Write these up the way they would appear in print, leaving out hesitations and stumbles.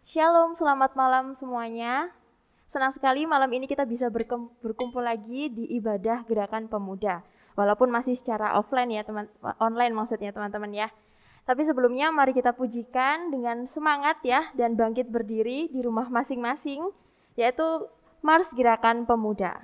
Shalom, selamat malam semuanya. Senang sekali malam ini kita bisa berkumpul lagi di ibadah Gerakan Pemuda. Walaupun masih secara offline ya, online maksudnya teman-teman ya. Tapi sebelumnya mari kita pujikan dengan semangat ya dan bangkit berdiri di rumah masing-masing, yaitu Mars Gerakan Pemuda.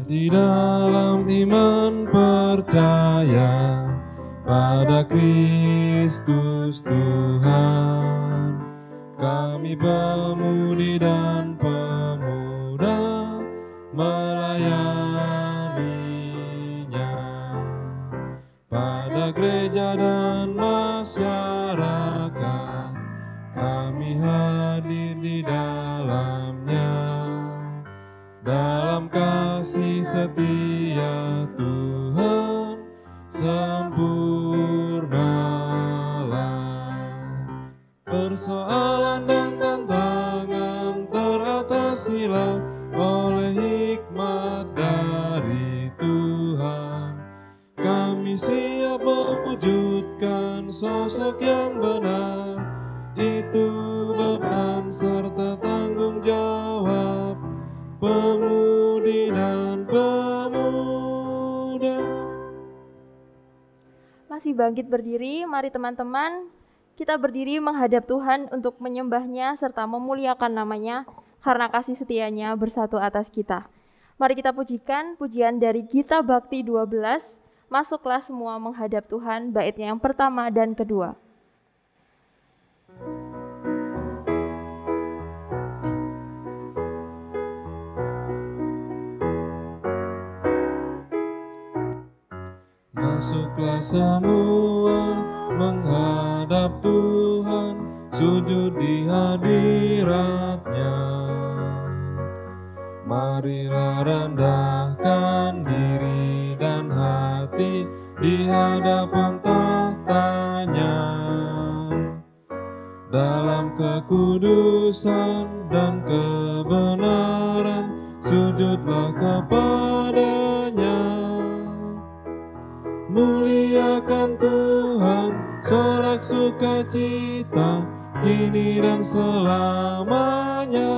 Di dalam iman percaya pada Kristus Tuhan, kami pemudi dan pemuda melayaninya. Pada gereja dan masyarakat, kami hadir di dalamnya. Dalam kasih setia Tuhan sempurnalah. Persoalan dan tantangan teratasilah oleh hikmat dari Tuhan. Kami siap mewujudkan sosok yang benar. Itu beban serta tanggung jawab pemudi dan pemuda. Masih bangkit berdiri, mari teman-teman kita berdiri menghadap Tuhan untuk menyembahnya serta memuliakan namanya karena kasih setianya bersatu atas kita. Mari kita pujikan pujian dari Gita Bhakti 12, masuklah semua menghadap Tuhan, baitnya yang pertama dan kedua. Masuklah semua menghadap Tuhan, sujud di hadirat-Nya. Marilah rendahkan diri dan hati di hadapan tahtanya. Dalam kekudusan dan kebenaran, sujudlah kepada-Nya. Muliakan Tuhan, sorak sukacita, kini dan selamanya.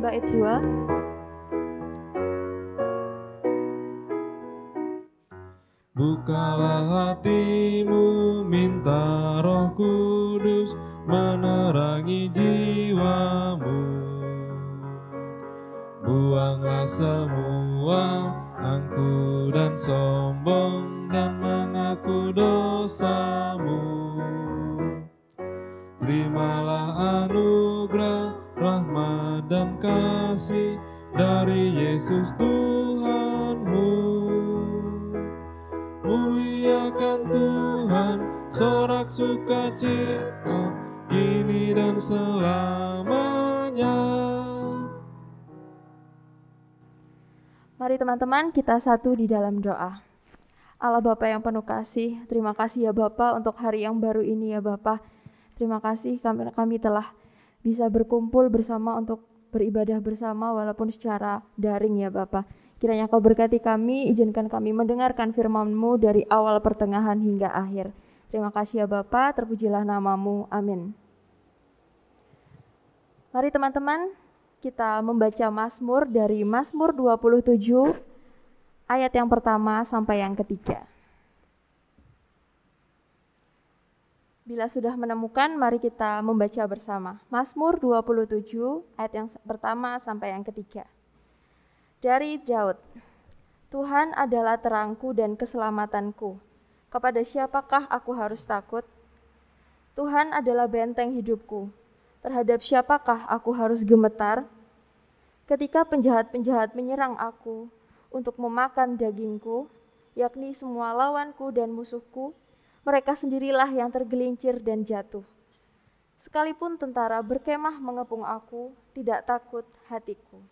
Bait 2. Bukalah hatimu, minta Roh Kudus menerangi jiwamu. Buanglah semua angku dan sombong dan mengaku dosamu. Terimalah anugerah, rahmat dan kasih dari Yesus Tuhanmu. Muliakan Tuhan, sorak sukacita, kini dan selamanya. Mari teman-teman kita satu di dalam doa. Allah Bapa yang penuh kasih, terima kasih ya Bapa untuk hari yang baru ini ya Bapa. Terima kasih kami telah bisa berkumpul bersama untuk beribadah bersama walaupun secara daring ya Bapa. Kiranya Kau berkati kami, izinkan kami mendengarkan firman-Mu dari awal pertengahan hingga akhir. Terima kasih ya Bapa, terpujilah nama-Mu, amin. Mari teman-teman, kita membaca Mazmur dari Mazmur 27 ayat yang pertama sampai yang ketiga. Bila sudah menemukan, mari kita membaca bersama. Mazmur 27 ayat yang pertama sampai yang ketiga. Dari Daud, Tuhan adalah terangku dan keselamatanku. Kepada siapakah aku harus takut? Tuhan adalah benteng hidupku. Terhadap siapakah aku harus gemetar? Ketika penjahat-penjahat menyerang aku untuk memakan dagingku, yakni semua lawanku dan musuhku, mereka sendirilah yang tergelincir dan jatuh. Sekalipun tentara berkemah mengepung aku, tidak takut hatiku.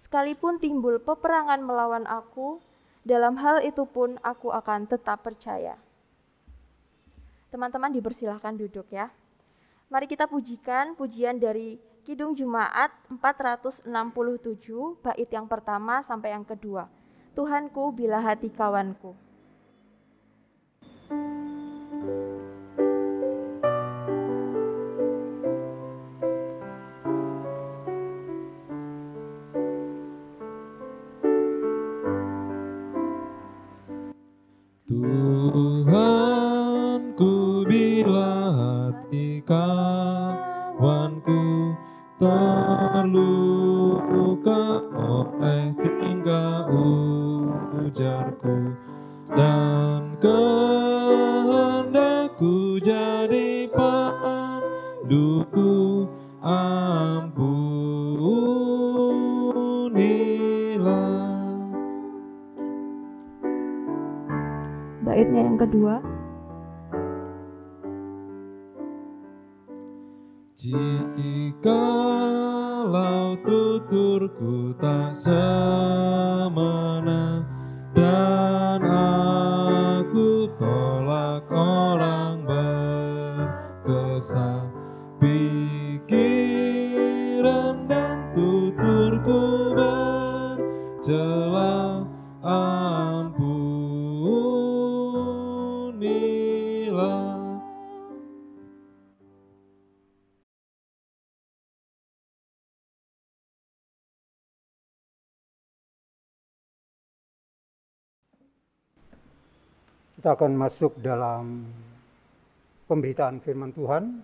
Sekalipun timbul peperangan melawan aku, dalam hal itu pun aku akan tetap percaya. Teman-teman dipersilahkan duduk ya. Mari kita pujikan pujian dari Kidung Jemaat 467, bait yang pertama sampai yang kedua. Tuhanku bila hati kawanku. Tuhanku bila hati kawanku terluka oleh tingkah ujarku dan kehendakku jadi panduku, ampunilah. Baitnya yang kedua. Jikalau tuturku tak semena dan aku tolak orang berkesah, pikiran dan tuturku bercela, ampunilah. Kita akan masuk dalam pemberitaan firman Tuhan.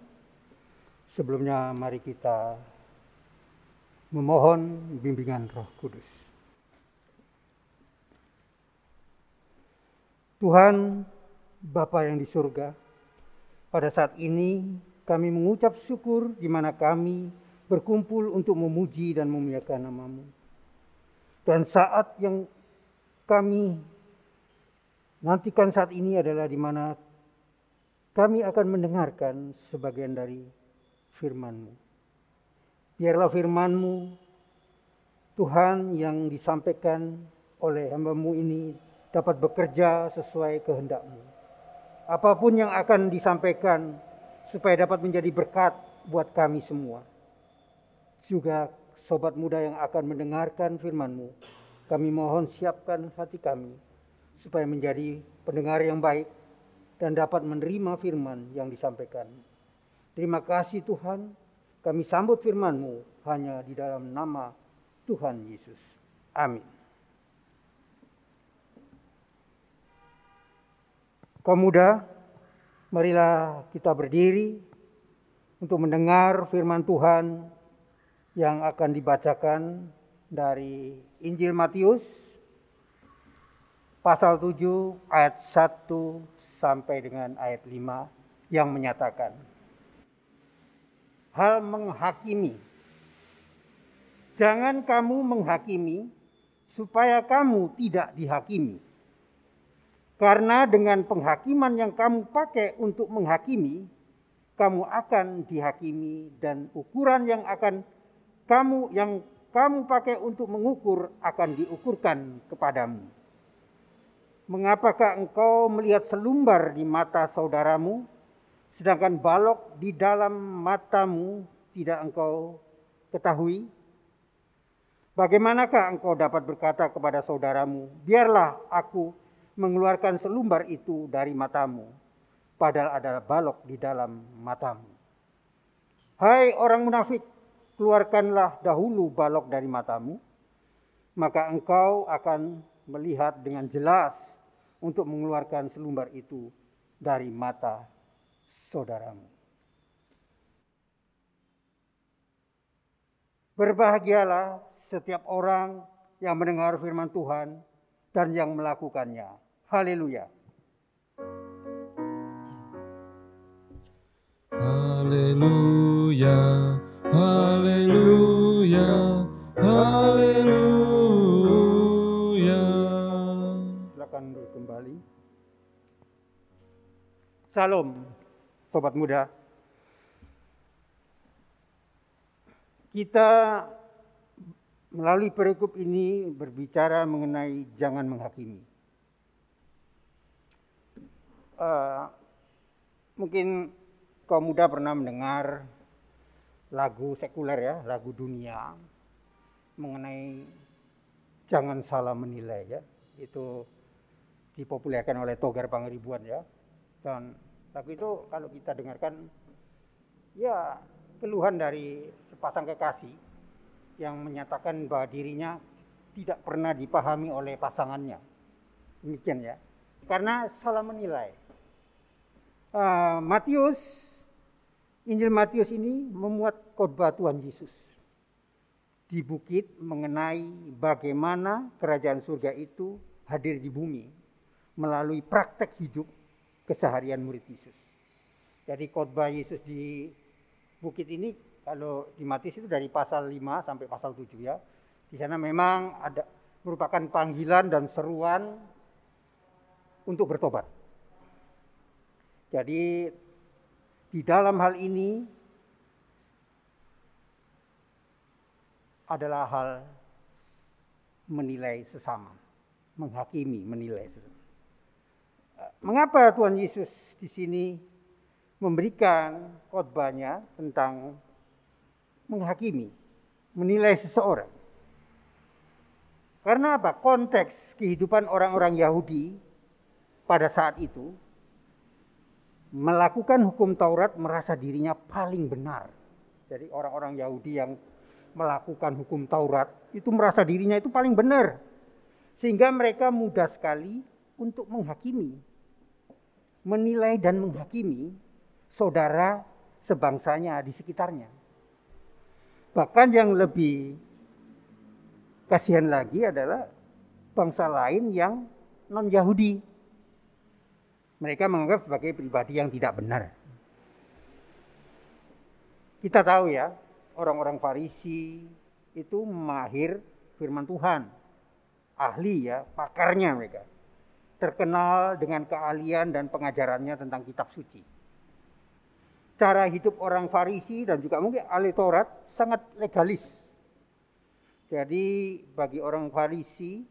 Sebelumnya mari kita memohon bimbingan Roh Kudus. Tuhan, Bapa yang di surga, pada saat ini kami mengucap syukur di mana kami berkumpul untuk memuji dan memuliakan nama-Mu. Dan saat yang kami nantikan saat ini adalah di mana kami akan mendengarkan sebagian dari firman-Mu. Biarlah firman-Mu, Tuhan, yang disampaikan oleh hamba-Mu ini dapat bekerja sesuai kehendak-Mu. Apapun yang akan disampaikan supaya dapat menjadi berkat buat kami semua. Juga sobat muda yang akan mendengarkan firman-Mu, kami mohon siapkan hati kami supaya menjadi pendengar yang baik dan dapat menerima firman yang disampaikan. Terima kasih Tuhan, kami sambut firman-Mu hanya di dalam nama Tuhan Yesus. Amin. Kaum muda, marilah kita berdiri untuk mendengar firman Tuhan yang akan dibacakan dari Injil Matius pasal 7 ayat 1 sampai dengan ayat 5 yang menyatakan hal menghakimi. Jangan kamu menghakimi supaya kamu tidak dihakimi. Karena dengan penghakiman yang kamu pakai untuk menghakimi, kamu akan dihakimi, dan ukuran yang kamu pakai untuk mengukur akan diukurkan kepadamu. Mengapakah engkau melihat selumbar di mata saudaramu, sedangkan balok di dalam matamu tidak engkau ketahui? Bagaimanakah engkau dapat berkata kepada saudaramu, biarlah aku mengeluarkan selumbar itu dari matamu, padahal ada balok di dalam matamu? Hai orang munafik, keluarkanlah dahulu balok dari matamu, maka engkau akan melihat dengan jelas untuk mengeluarkan selumbar itu dari mata saudaramu. Berbahagialah setiap orang yang mendengar firman Tuhan dan yang melakukannya. Haleluya. Haleluya, haleluya, haleluya. Silakan duduk kembali. Salam, sobat muda. Kita melalui perikop ini berbicara mengenai jangan menghakimi. Mungkin kaum muda pernah mendengar lagu sekuler ya, lagu dunia mengenai jangan salah menilai ya. Itu dipopulerkan oleh Togar Pangeribuan ya. Dan lagu itu kalau kita dengarkan ya keluhan dari sepasang kekasih yang menyatakan bahwa dirinya tidak pernah dipahami oleh pasangannya. Demikian ya. Karena salah menilai. Injil Matius ini memuat khotbah Tuhan Yesus di bukit mengenai bagaimana kerajaan surga itu hadir di bumi melalui praktek hidup keseharian murid Yesus. Jadi khotbah Yesus di bukit ini kalau di Matius itu dari pasal 5 sampai pasal 7 ya. Di sana memang ada merupakan panggilan dan seruan untuk bertobat. Jadi di dalam hal ini adalah hal menilai sesama, menghakimi, menilai sesama. Mengapa Tuhan Yesus di sini memberikan khotbahnya tentang menghakimi, menilai seseorang? Karena apa? Konteks kehidupan orang-orang Yahudi pada saat itu melakukan hukum Taurat merasa dirinya paling benar. Jadi orang-orang Yahudi yang melakukan hukum Taurat itu merasa dirinya itu paling benar. Sehingga mereka mudah sekali untuk menghakimi, menilai dan menghakimi saudara sebangsanya di sekitarnya. Bahkan yang lebih kasihan lagi adalah bangsa lain yang non-Yahudi. Mereka menganggap sebagai pribadi yang tidak benar. Kita tahu ya, orang-orang Farisi itu mahir firman Tuhan. Ahli ya, pakarnya mereka. Terkenal dengan keahlian dan pengajarannya tentang kitab suci. Cara hidup orang Farisi dan juga mungkin ahli Taurat sangat legalis. Jadi bagi orang Farisi,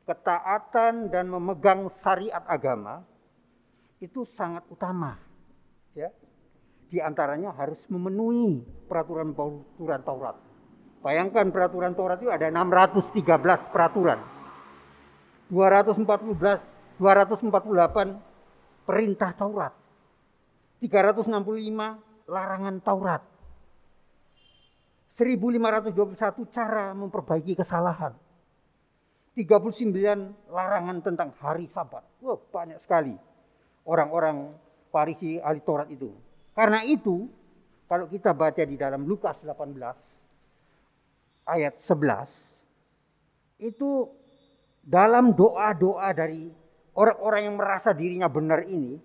ketaatan dan memegang syariat agama itu sangat utama. Ya. Di antaranya harus memenuhi peraturan-peraturan Taurat. Bayangkan peraturan Taurat itu ada 613 peraturan. 248 perintah Taurat. 365 larangan Taurat. 1521 cara memperbaiki kesalahan. 39 larangan tentang hari Sabat. Wah, banyak sekali orang-orang Farisi ahli Taurat itu. Karena itu, kalau kita baca di dalam Lukas 18 ayat 11, itu dalam doa-doa dari orang-orang yang merasa dirinya benar ini,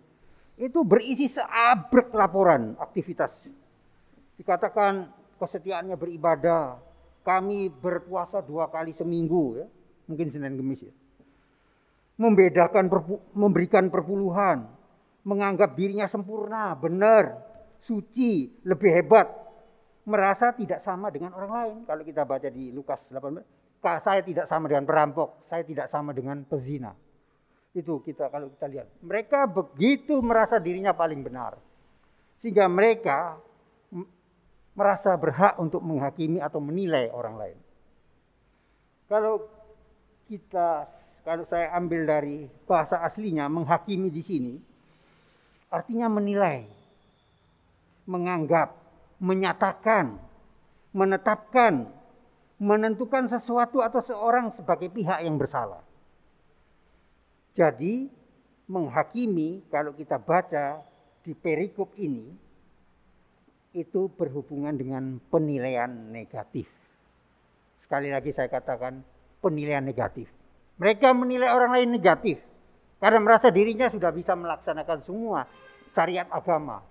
itu berisi seabrek laporan aktivitas. Dikatakan kesetiaannya beribadah, kami berpuasa 2 kali seminggu ya, mungkin Senin Kemis ya. Memberikan perpuluhan, menganggap dirinya sempurna, benar, suci, lebih hebat, merasa tidak sama dengan orang lain. Kalau kita baca di Lukas 18, saya tidak sama dengan perampok, saya tidak sama dengan pezina. Itu kalau kita lihat, mereka begitu merasa dirinya paling benar, sehingga mereka merasa berhak untuk menghakimi atau menilai orang lain. Kalau saya ambil dari bahasa aslinya, menghakimi di sini artinya menilai, menganggap, menyatakan, menetapkan, menentukan sesuatu atau seorang sebagai pihak yang bersalah. Jadi menghakimi kalau kita baca di perikop ini itu berhubungan dengan penilaian negatif. Sekali lagi saya katakan penilaian negatif. Mereka menilai orang lain negatif karena merasa dirinya sudah bisa melaksanakan semua syariat agama.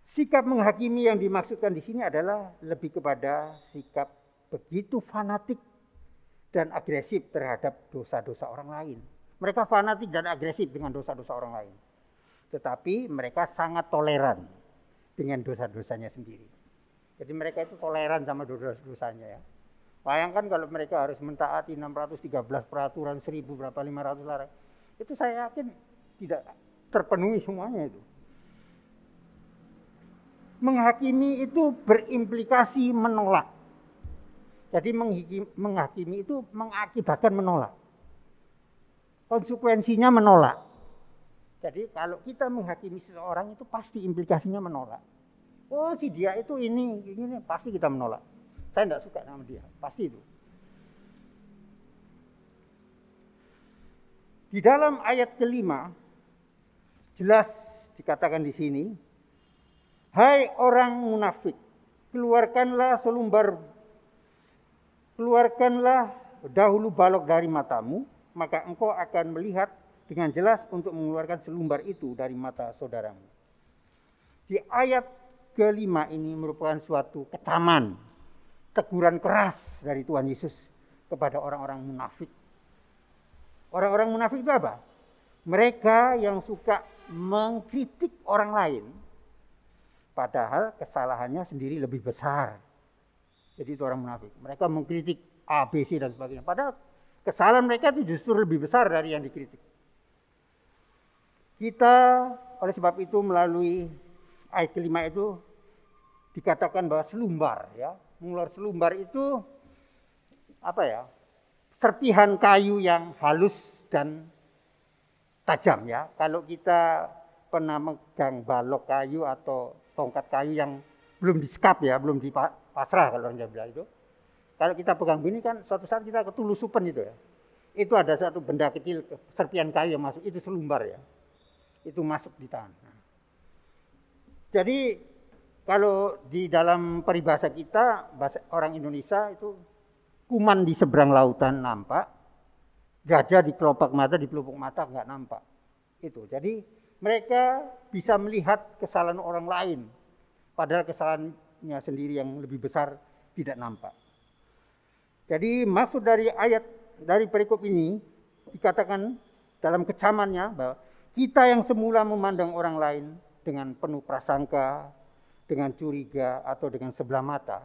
Sikap menghakimi yang dimaksudkan di sini adalah lebih kepada sikap begitu fanatik dan agresif terhadap dosa-dosa orang lain. Mereka fanatik dan agresif dengan dosa-dosa orang lain. Tetapi mereka sangat toleran dengan dosa-dosanya sendiri. Jadi mereka itu toleran sama dosa-dosanya ya. Bayangkan kalau mereka harus mentaati 613 peraturan, 500 larang. Itu saya yakin tidak terpenuhi semuanya itu. Menghakimi itu berimplikasi menolak. Jadi menghakimi itu mengakibatkan menolak. Konsekuensinya menolak. Jadi kalau kita menghakimi seseorang itu pasti implikasinya menolak. Oh si dia itu ini pasti kita menolak. Saya tidak suka sama dia, pasti itu. Di dalam ayat kelima jelas dikatakan di sini, hai orang munafik, keluarkanlah dahulu balok dari matamu, maka engkau akan melihat dengan jelas untuk mengeluarkan selumbar itu dari mata saudaramu. Di ayat kelima ini merupakan suatu kecaman, teguran keras dari Tuhan Yesus kepada orang-orang munafik. Orang-orang munafik itu apa? Mereka yang suka mengkritik orang lain, padahal kesalahannya sendiri lebih besar. Jadi itu orang munafik. Mereka mengkritik A, B, C dan sebagainya. Padahal kesalahan mereka itu justru lebih besar dari yang dikritik. Kita oleh sebab itu melalui ayat kelima itu dikatakan bahwa selumbar, ya. Mengeluarkan selumbar itu apa ya? Serpihan kayu yang halus dan tajam, ya. Kalau kita pernah megang balok kayu atau tongkat kayu yang belum disekap, ya, belum dipasrah kalau orang Jawa bilang itu. Kalau kita pegang begini kan suatu saat kita ketulusupan itu, ya. Itu ada satu benda kecil, serpihan kayu yang masuk, itu selumbar, ya. Itu masuk di tangan. Jadi kalau di dalam peribahasa kita, bahasa orang Indonesia itu kuman di seberang lautan nampak, gajah di kelopak mata, di pelupuk mata enggak nampak. Itu. Jadi mereka bisa melihat kesalahan orang lain, padahal kesalahannya sendiri yang lebih besar tidak nampak. Jadi maksud dari ayat dari perikop ini dikatakan dalam kecamannya bahwa kita yang semula memandang orang lain dengan penuh prasangka, dengan curiga atau dengan sebelah mata,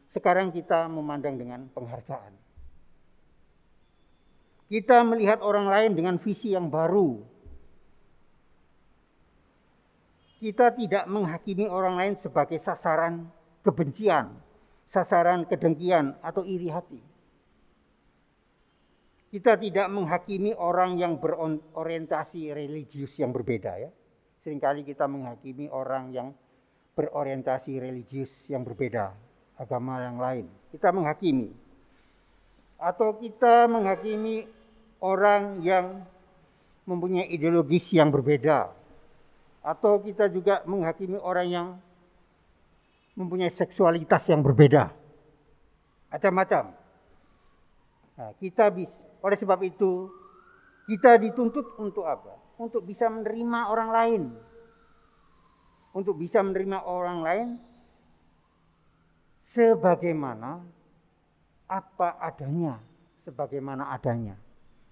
sekarang kita memandang dengan penghargaan. Kita melihat orang lain dengan visi yang baru. Kita tidak menghakimi orang lain sebagai sasaran kebencian, sasaran kedengkian atau iri hati. Kita tidak menghakimi orang yang berorientasi religius yang berbeda, ya. Seringkali kita menghakimi orang yang berorientasi religius yang berbeda, agama yang lain. Kita menghakimi. Atau kita menghakimi orang yang mempunyai ideologis yang berbeda. Atau kita juga menghakimi orang yang mempunyai seksualitas yang berbeda. Macam-macam. Nah, oleh sebab itu, kita dituntut untuk apa? Untuk bisa menerima orang lain. Untuk bisa menerima orang lain sebagaimana apa adanya, sebagaimana adanya,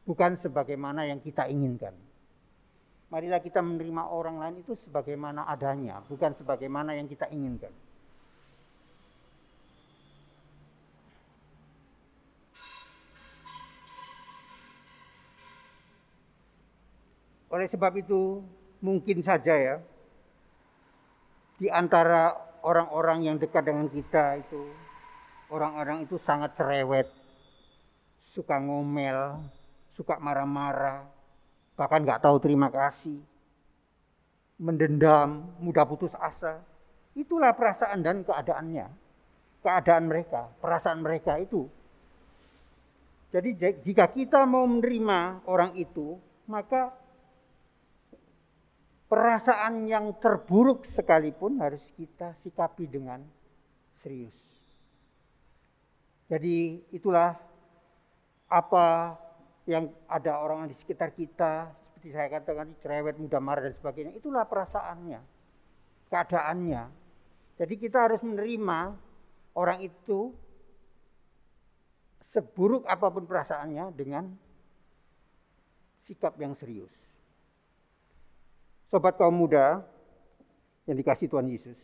bukan sebagaimana yang kita inginkan. Marilah kita menerima orang lain itu sebagaimana adanya, bukan sebagaimana yang kita inginkan. Oleh sebab itu, mungkin saja, ya, di antara orang-orang yang dekat dengan kita itu, orang-orang itu sangat cerewet, suka ngomel, suka marah-marah, bahkan nggak tahu terima kasih, mendendam, mudah putus asa. Itulah perasaan dan keadaan mereka, perasaan mereka itu. Jadi jika kita mau menerima orang itu, maka perasaan yang terburuk sekalipun harus kita sikapi dengan serius. Jadi itulah apa yang ada orang di sekitar kita, seperti saya katakan, cerewet, mudah marah dan sebagainya, itulah perasaannya, keadaannya. Jadi kita harus menerima orang itu seburuk apapun perasaannya dengan sikap yang serius. Sobat kaum muda yang dikasihi Tuhan Yesus,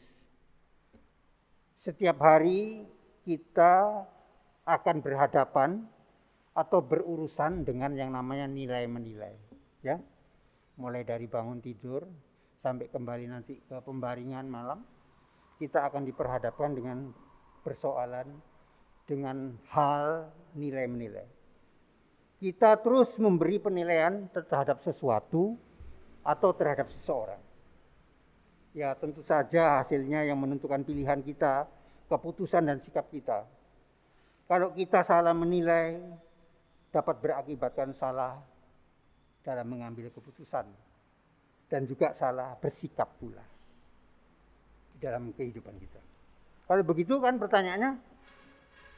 setiap hari kita akan berhadapan atau berurusan dengan yang namanya nilai menilai, ya. Mulai dari bangun tidur sampai kembali nanti ke pembaringan malam, kita akan diperhadapkan dengan persoalan, dengan hal nilai-menilai. Kita terus memberi penilaian terhadap sesuatu atau terhadap seseorang. Ya, tentu saja hasilnya yang menentukan pilihan kita, keputusan dan sikap kita. Kalau kita salah menilai, dapat berakibatkan salah dalam mengambil keputusan dan juga salah bersikap pula di dalam kehidupan kita. Kalau begitu kan pertanyaannya,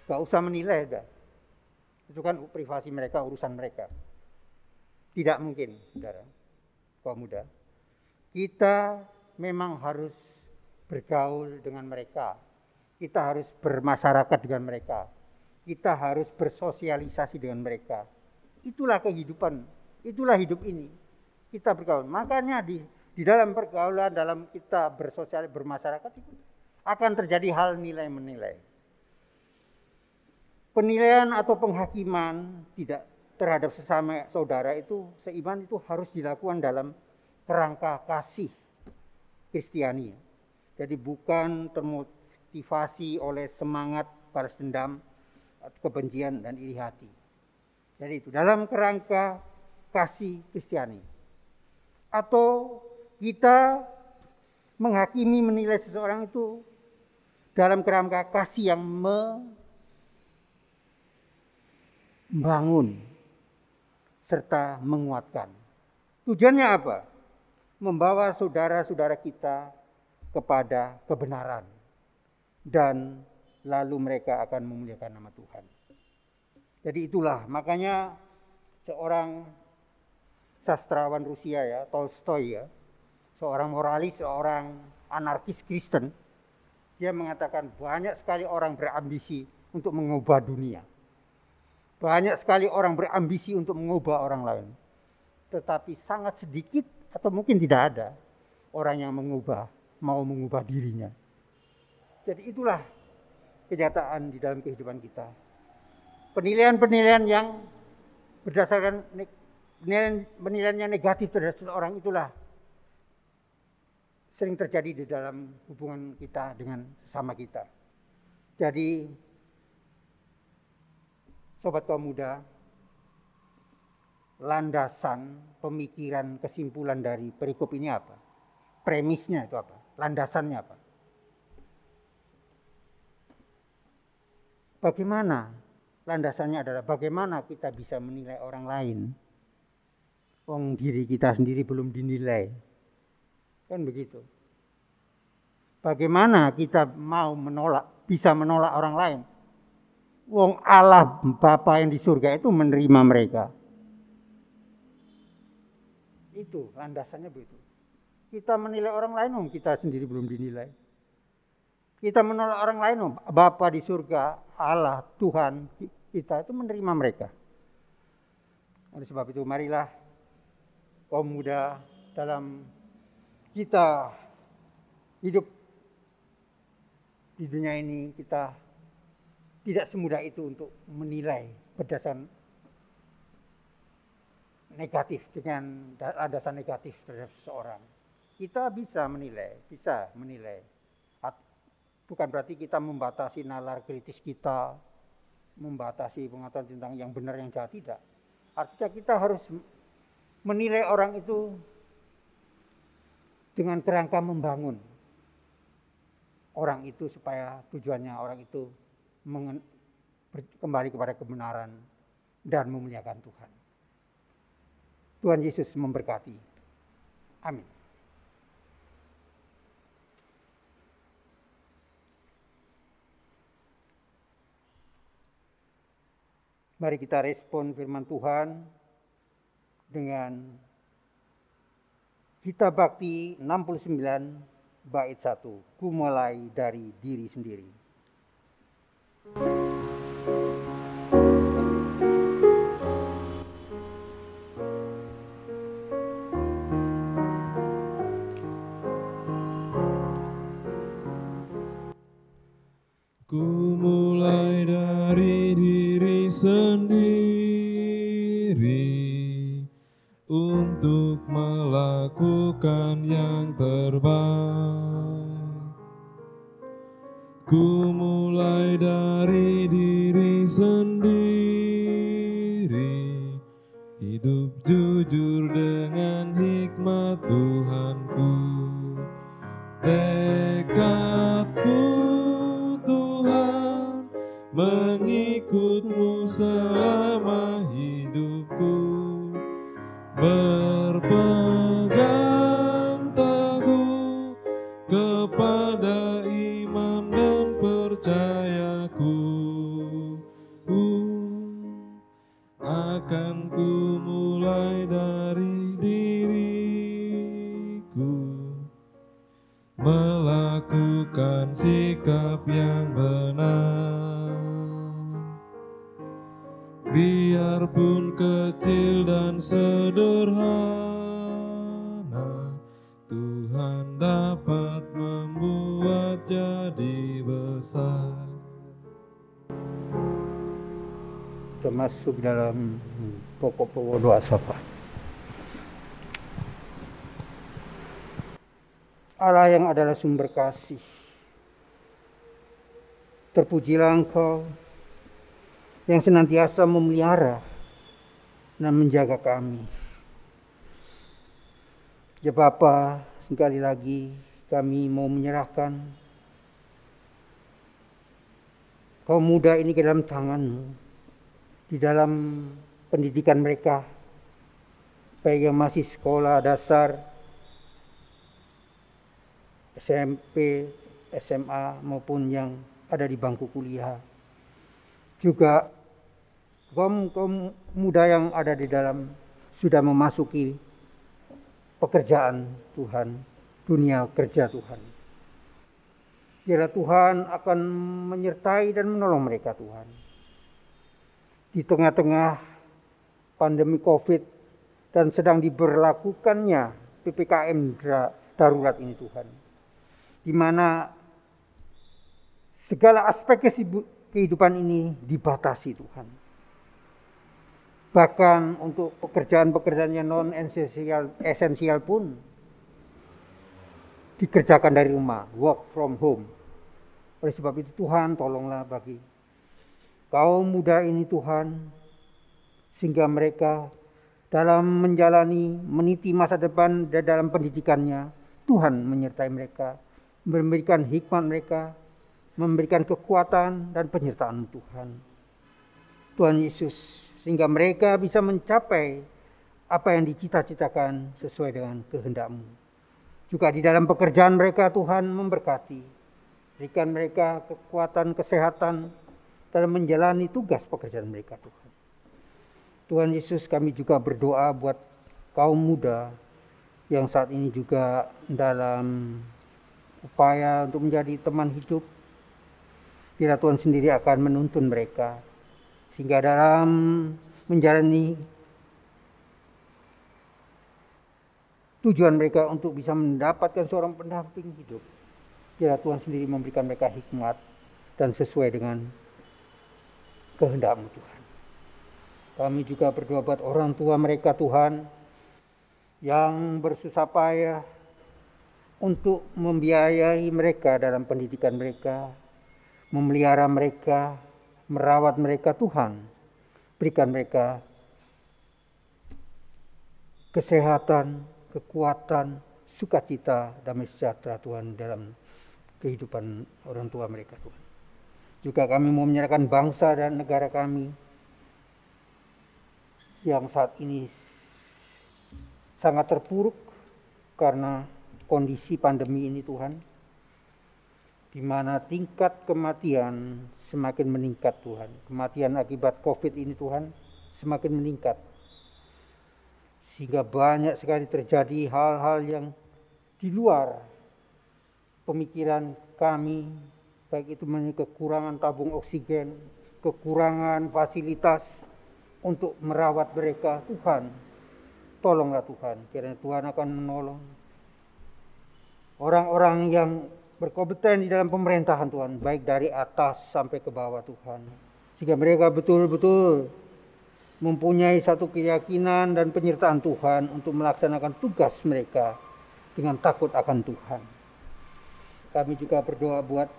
gak usah menilai dah. Itu kan privasi mereka, urusan mereka. Tidak mungkin, saudara, kaum muda. Kita memang harus bergaul dengan mereka. Kita harus bermasyarakat dengan mereka. Kita harus bersosialisasi dengan mereka. Itulah kehidupan, itulah hidup ini. Kita bergaul. Makanya di dalam pergaulan, dalam kita bersosial, bermasyarakat itu akan terjadi hal nilai-menilai. Penilaian atau penghakiman tidak terhadap sesama saudara itu seiman itu harus dilakukan dalam kerangka kasih Kristiani. Jadi bukan termotivasi oleh semangat balas dendam, kebencian dan iri hati. Jadi itu dalam kerangka kasih Kristiani. Atau kita menghakimi menilai seseorang itu dalam kerangka kasih yang membangun serta menguatkan. Tujuannya apa? Membawa saudara-saudara kita kepada kebenaran dan lalu mereka akan memuliakan nama Tuhan. Jadi itulah makanya seorang sastrawan Rusia ya, Tolstoy ya, seorang moralis, seorang anarkis Kristen, dia mengatakan banyak sekali orang berambisi untuk mengubah dunia. Banyak sekali orang berambisi untuk mengubah orang lain. Tetapi sangat sedikit atau mungkin tidak ada orang yang mau mengubah dirinya. Jadi itulah kenyataan di dalam kehidupan kita. Penilaian-penilaian yang berdasarkan penilaian yang negatif terhadap seseorang itulah sering terjadi di dalam hubungan kita dengan sesama kita. Jadi sobat kaum muda, landasan pemikiran kesimpulan dari perikop ini apa? Premisnya itu apa? Landasannya apa? Bagaimana? Landasannya adalah bagaimana kita bisa menilai orang lain. Diri kita sendiri belum dinilai. Kan begitu. Bagaimana kita mau bisa menolak orang lain? Allah Bapa yang di surga itu menerima mereka. Itu landasannya begitu. Kita menilai orang lain, kita sendiri belum dinilai. Kita menolak orang lain, Bapa di surga, Allah, Tuhan kita itu menerima mereka. Oleh sebab itu marilah kaum muda dalam kita hidup di dunia ini, kita tidak semudah itu untuk menilai berdasarkan negatif dengan landasan negatif terhadap seseorang. Kita bisa menilai. Bukan berarti kita membatasi nalar kritis kita, membatasi pengetahuan tentang yang benar yang jahat, tidak. Artinya kita harus menilai orang itu dengan kerangka membangun orang itu supaya tujuannya orang itu kembali kepada kebenaran dan memuliakan Tuhan. Tuhan Yesus memberkati. Amin. Mari kita respon firman Tuhan dengan Kitab Bakti 69 bait 1. Ku mulai dari diri sendiri. Ku mulai dari diri sendiri untuk melakukan yang terbaik. sendiri, hidup jujur dengan hikmat Tuhanku. Tekadku Tuhan, mengikut-Mu selama hidupku, berpegang teguh kepada iman dan percayaku. Akan ku mulai dari diriku, melakukan sikap yang benar, biarpun kecil dan sederhana, Tuhan dapat membuat jadi besar. Kita masuk dalam pokok-pokok doa sapa. Allah yang adalah sumber kasih, terpujilah Engkau yang senantiasa memelihara dan menjaga kami. Ya Bapa, sekali lagi kami mau menyerahkan kaum muda ini ke dalam tangan-Mu, di dalam pendidikan mereka, baik yang masih sekolah dasar, SMP, SMA, maupun yang ada di bangku kuliah. Juga kaum muda yang ada di dalam sudah memasuki pekerjaan Tuhan, dunia kerja Tuhan. Biarlah Tuhan akan menyertai dan menolong mereka Tuhan. Di tengah-tengah pandemi COVID dan sedang diberlakukannya PPKM darurat ini Tuhan, di mana segala aspek kehidupan ini dibatasi Tuhan. Bahkan untuk pekerjaan-pekerjaan yang non-esensial pun dikerjakan dari rumah, work from home. Oleh sebab itu Tuhan, tolonglah bagi kaum muda ini Tuhan, sehingga mereka dalam meniti masa depan dan dalam pendidikannya, Tuhan menyertai mereka, memberikan hikmat mereka, memberikan kekuatan dan penyertaan Tuhan. Tuhan Yesus, sehingga mereka bisa mencapai apa yang dicita-citakan sesuai dengan kehendak-Mu. Juga di dalam pekerjaan mereka Tuhan memberkati, berikan mereka kekuatan, kesehatan dalam menjalani tugas pekerjaan mereka Tuhan. Tuhan Yesus, kami juga berdoa buat kaum muda yang saat ini juga dalam upaya untuk menjadi teman hidup. Biar Tuhan sendiri akan menuntun mereka, sehingga dalam menjalani tujuan mereka untuk bisa mendapatkan seorang pendamping hidup, biar Tuhan sendiri memberikan mereka hikmat dan sesuai dengan kehendak-Mu Tuhan. Kami juga berdoa buat orang tua mereka Tuhan, yang bersusah payah untuk membiayai mereka dalam pendidikan mereka, memelihara mereka, merawat mereka Tuhan. Berikan mereka kesehatan, kekuatan, sukacita, damai sejahtera Tuhan dalam kehidupan orang tua mereka Tuhan. Juga kami mau menyerahkan bangsa dan negara kami yang saat ini sangat terpuruk karena kondisi pandemi ini Tuhan, di mana tingkat kematian semakin meningkat Tuhan. Kematian akibat COVID ini Tuhan semakin meningkat, sehingga banyak sekali terjadi hal-hal yang di luar pemikiran kami, baik itu kekurangan tabung oksigen, kekurangan fasilitas untuk merawat mereka. Tuhan, tolonglah Tuhan, kiranya Tuhan akan menolong orang-orang yang berkompeten di dalam pemerintahan Tuhan, baik dari atas sampai ke bawah Tuhan, sehingga mereka betul-betul mempunyai satu keyakinan dan penyertaan Tuhan untuk melaksanakan tugas mereka dengan takut akan Tuhan. Kami juga berdoa buat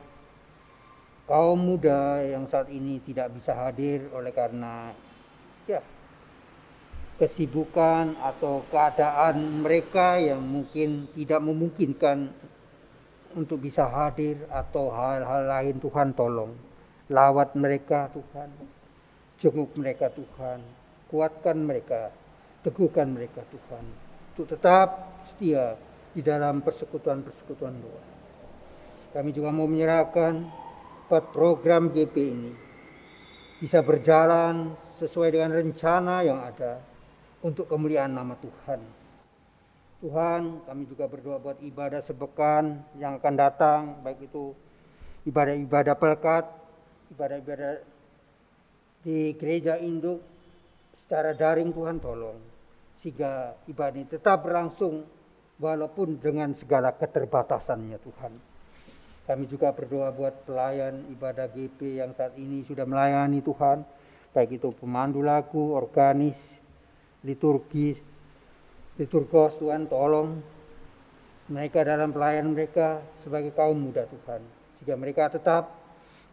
kaum muda yang saat ini tidak bisa hadir oleh karena kesibukan atau keadaan mereka yang mungkin tidak memungkinkan untuk bisa hadir atau hal-hal lain. Tuhan tolong lawat mereka Tuhan, jenguk mereka Tuhan, kuatkan mereka, teguhkan mereka Tuhan, untuk tetap setia di dalam persekutuan-persekutuan doa. Kami juga mau menyerahkan buat program GP ini bisa berjalan sesuai dengan rencana yang ada untuk kemuliaan nama Tuhan. Tuhan, kami juga berdoa buat ibadah sepekan yang akan datang, baik itu ibadah-ibadah pelekat, ibadah-ibadah di gereja induk secara daring. Tuhan tolong, sehingga ibadah ini tetap berlangsung walaupun dengan segala keterbatasannya Tuhan. Kami juga berdoa buat pelayan ibadah GP yang saat ini sudah melayani Tuhan, baik itu pemandu lagu, organis, liturgos. Tuhan tolong mereka dalam pelayanan mereka sebagai kaum muda Tuhan, jika mereka tetap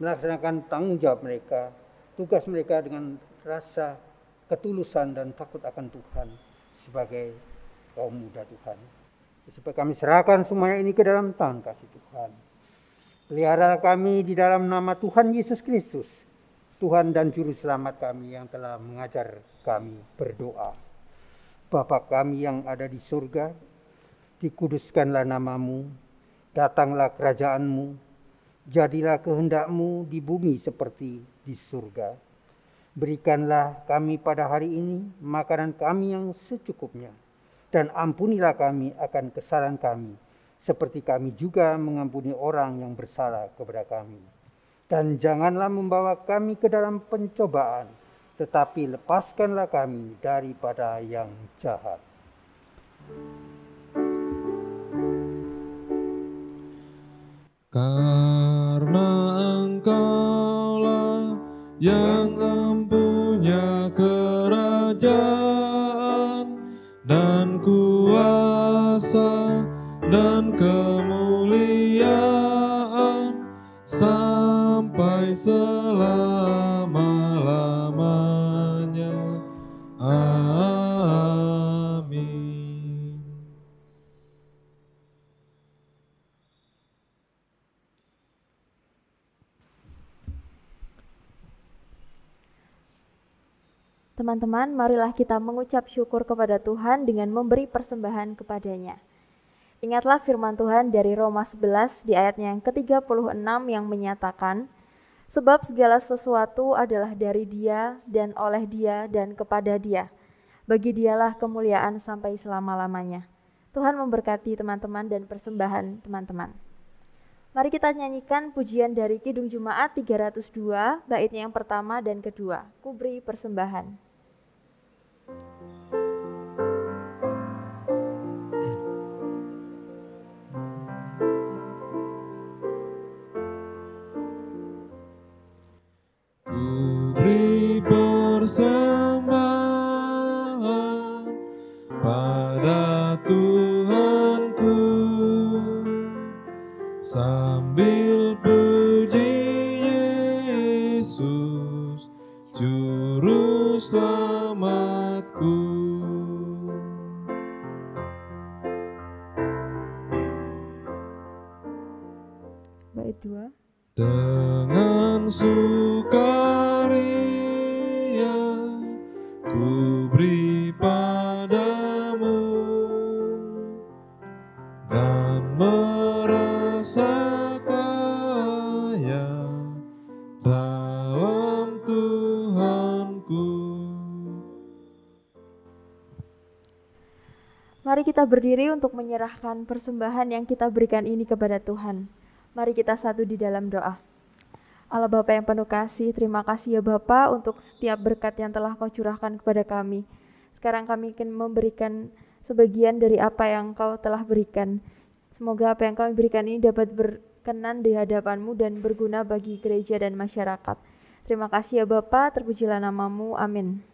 melaksanakan tanggung jawab mereka, tugas mereka dengan rasa ketulusan dan takut akan Tuhan sebagai kaum muda Tuhan. Supaya kami serahkan semuanya ini ke dalam tangan kasih Tuhan. Pelihara kami di dalam nama Tuhan Yesus Kristus, Tuhan dan Juru Selamat kami yang telah mengajar kami berdoa. Bapa kami yang ada di surga, dikuduskanlah namamu, datanglah kerajaanmu, jadilah kehendak-Mu di bumi seperti di surga. Berikanlah kami pada hari ini makanan kami yang secukupnya, dan ampunilah kami akan kesalahan kami, seperti kami juga mengampuni orang yang bersalah kepada kami. Dan janganlah membawa kami ke dalam pencobaan, tetapi lepaskanlah kami daripada yang jahat. Karena Engkaulah yang empunya kerajaan dan kuasa dan kemuliaan sampai selama-lamanya. Amin. Teman-teman, marilah kita mengucap syukur kepada Tuhan dengan memberi persembahan kepadanya. Ingatlah firman Tuhan dari Roma 11 di ayatnya yang ke-36 yang menyatakan, sebab segala sesuatu adalah dari Dia dan oleh Dia dan kepada Dia. Bagi Dialah kemuliaan sampai selama-lamanya. Tuhan memberkati teman-teman dan persembahan teman-teman. Mari kita nyanyikan pujian dari Kidung Jumaat 302, baitnya yang pertama dan kedua, Ku Beri Persembahan. Ku beri persembahan pada Tuhanku, sambil puji Yesus, Juru Selamatku. Bait 2. Dengan sukaria ku beri padamu dan merasa kaya dalam Tuhanku. Mari kita berdiri untuk menyerahkan persembahan yang kita berikan ini kepada Tuhan. Mari kita satu di dalam doa. Allah Bapa yang penuh kasih, terima kasih ya Bapa untuk setiap berkat yang telah Kau curahkan kepada kami. Sekarang kami ingin memberikan sebagian dari apa yang Kau telah berikan. Semoga apa yang kami berikan ini dapat berkenan di hadapan-Mu dan berguna bagi gereja dan masyarakat. Terima kasih ya Bapa, terpujilah nama-Mu, amin.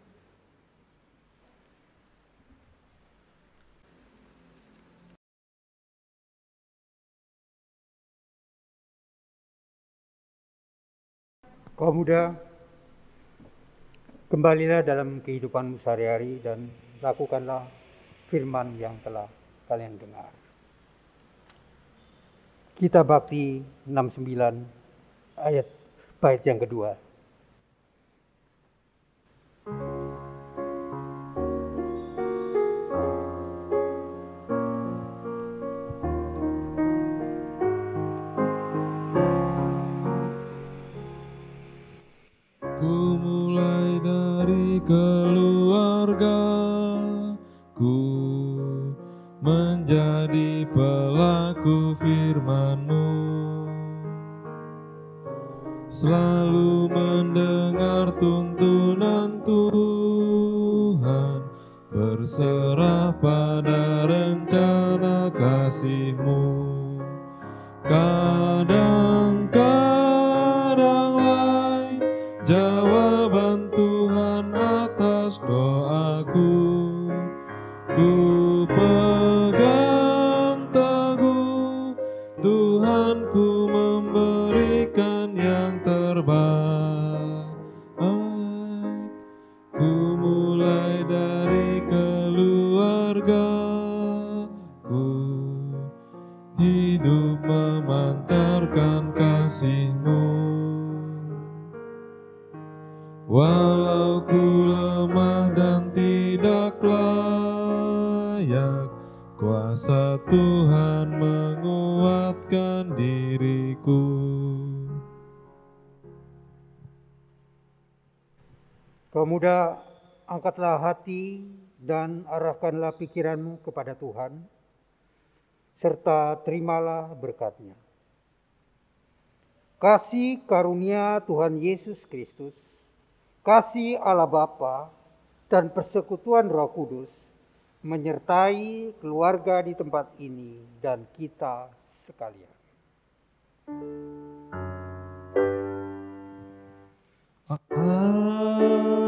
Kaum muda, kembalilah dalam kehidupanmu sehari-hari dan lakukanlah firman yang telah kalian dengar. Kita Bakti 69 ayat bait yang kedua. Ku mulai dari keluarga, ku menjadi pelaku firman-Mu, selalu mendengar tuntunan Tuhan, berserah pada rencana kasih-Mu. Kadang-kadang lain jawaban Tuhan atas doaku, ku pegang teguh, Tuhanku memberikan yang terbaik. Ku mulai dari keluargaku, hidup memancarkan kasih-Mu. Walau ku lemah dan tidak layak, kuasa Tuhan menguatkan diriku. Kaum muda, angkatlah hati dan arahkanlah pikiranmu kepada Tuhan, serta terimalah berkat-Nya. Kasih karunia Tuhan Yesus Kristus, kasih Allah Bapa, dan persekutuan Roh Kudus menyertai keluarga di tempat ini dan kita sekalian. Amin.